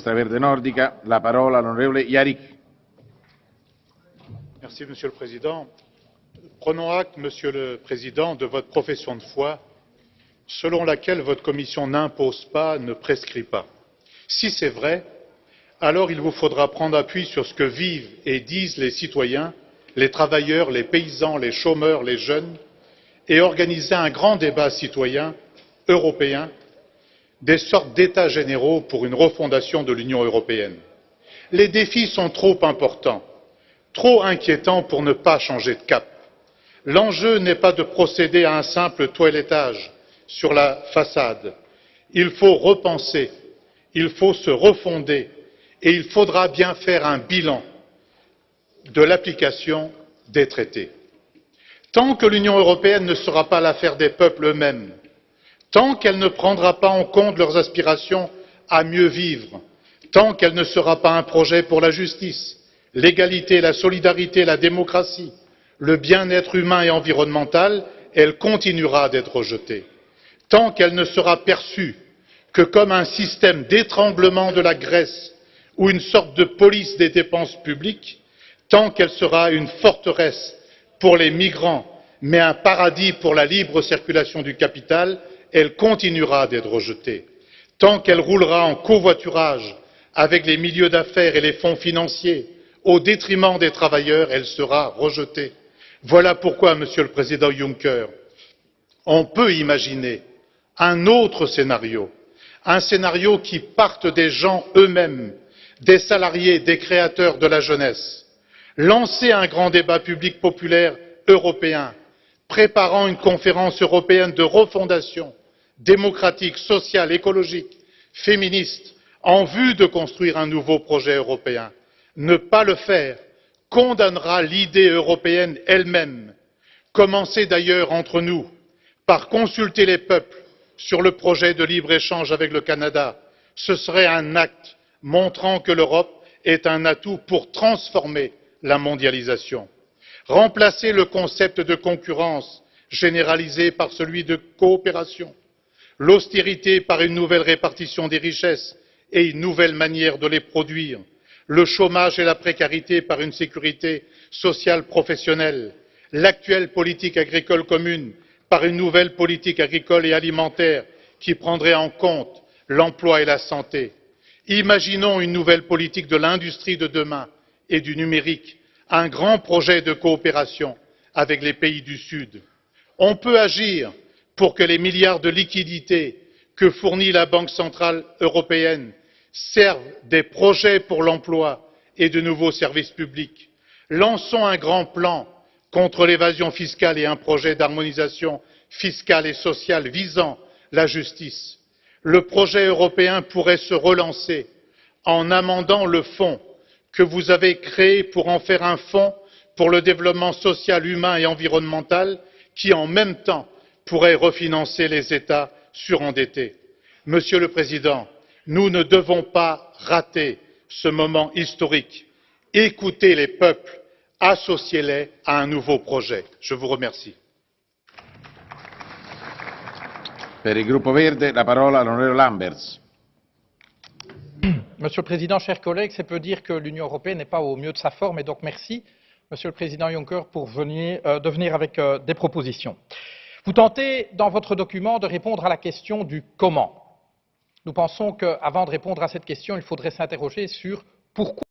extraverde nordica. La parola all'onorevole Járik. Merci, Monsieur le Président. Prenons acte, Monsieur le Président, de votre profession de foi, selon laquelle votre Commission n'impose pas, ne prescrit pas. Si c'est vrai, alors il vous faudra prendre appui sur ce que vivent et disent les citoyens, les travailleurs, les paysans, les chômeurs, les jeunes, et organiser un grand débat citoyen européen, des sortes d'états généraux pour une refondation de l'Union européenne. Les défis sont trop importants, trop inquiétants pour ne pas changer de cap. L'enjeu n'est pas de procéder à un simple toilettage sur la façade. Il faut repenser, il faut se refonder et il faudra bien faire un bilan de l'application des traités. Tant que l'Union européenne ne sera pas l'affaire des peuples eux-mêmes, tant qu'elle ne prendra pas en compte leurs aspirations à mieux vivre, tant qu'elle ne sera pas un projet pour la justice, l'égalité, la solidarité, la démocratie, le bien-être humain et environnemental, elle continuera d'être rejetée. Tant qu'elle ne sera perçue que comme un système d'étranglement de la Grèce ou une sorte de police des dépenses publiques, tant qu'elle sera une forteresse pour les migrants, mais un paradis pour la libre circulation du capital, elle continuera d'être rejetée. Tant qu'elle roulera en covoiturage avec les milieux d'affaires et les fonds financiers, au détriment des travailleurs, elle sera rejetée. Voilà pourquoi, Monsieur le Président Juncker, on peut imaginer un autre scénario, un scénario qui parte des gens eux-mêmes, des salariés, des créateurs de la jeunesse. Lancer un grand débat public populaire européen, préparant une conférence européenne de refondation démocratique, sociale, écologique, féministe, en vue de construire un nouveau projet européen. Ne pas le faire condamnera l'idée européenne elle-même. Commencez d'ailleurs entre nous par consulter les peuples sur le projet de libre-échange avec le Canada. Ce serait un acte montrant que l'Europe est un atout pour transformer la mondialisation. Remplacer le concept de concurrence généralisé par celui de coopération, l'austérité par une nouvelle répartition des richesses et une nouvelle manière de les produire, le chômage et la précarité par une sécurité sociale professionnelle, l'actuelle politique agricole commune par une nouvelle politique agricole et alimentaire qui prendrait en compte l'emploi et la santé. Imaginons une nouvelle politique de l'industrie de demain et du numérique, un grand projet de coopération avec les pays du Sud. On peut agir pour que les milliards de liquidités que fournit la Banque centrale européenne servent des projets pour l'emploi et de nouveaux services publics. Lançons un grand plan contre l'évasion fiscale et un projet d'harmonisation fiscale et sociale visant la justice. Le projet européen pourrait se relancer en amendant le fonds que vous avez créé pour en faire un fonds pour le développement social, humain et environnemental qui, en même temps, pourrait refinancer les États surendettés. Monsieur le Président, nous ne devons pas rater ce moment historique. Écoutez les peuples, associez-les à un nouveau projet. Je vous remercie. Per il Gruppo Verde, la parola all'onorevole Lamberts. Monsieur le Président, chers collègues, c'est peu dire que l'Union européenne n'est pas au mieux de sa forme et donc merci, Monsieur le Président Juncker, de venir avec des propositions. Vous tentez, dans votre document, de répondre à la question du comment. Nous pensons qu'avant de répondre à cette question, il faudrait s'interroger sur pourquoi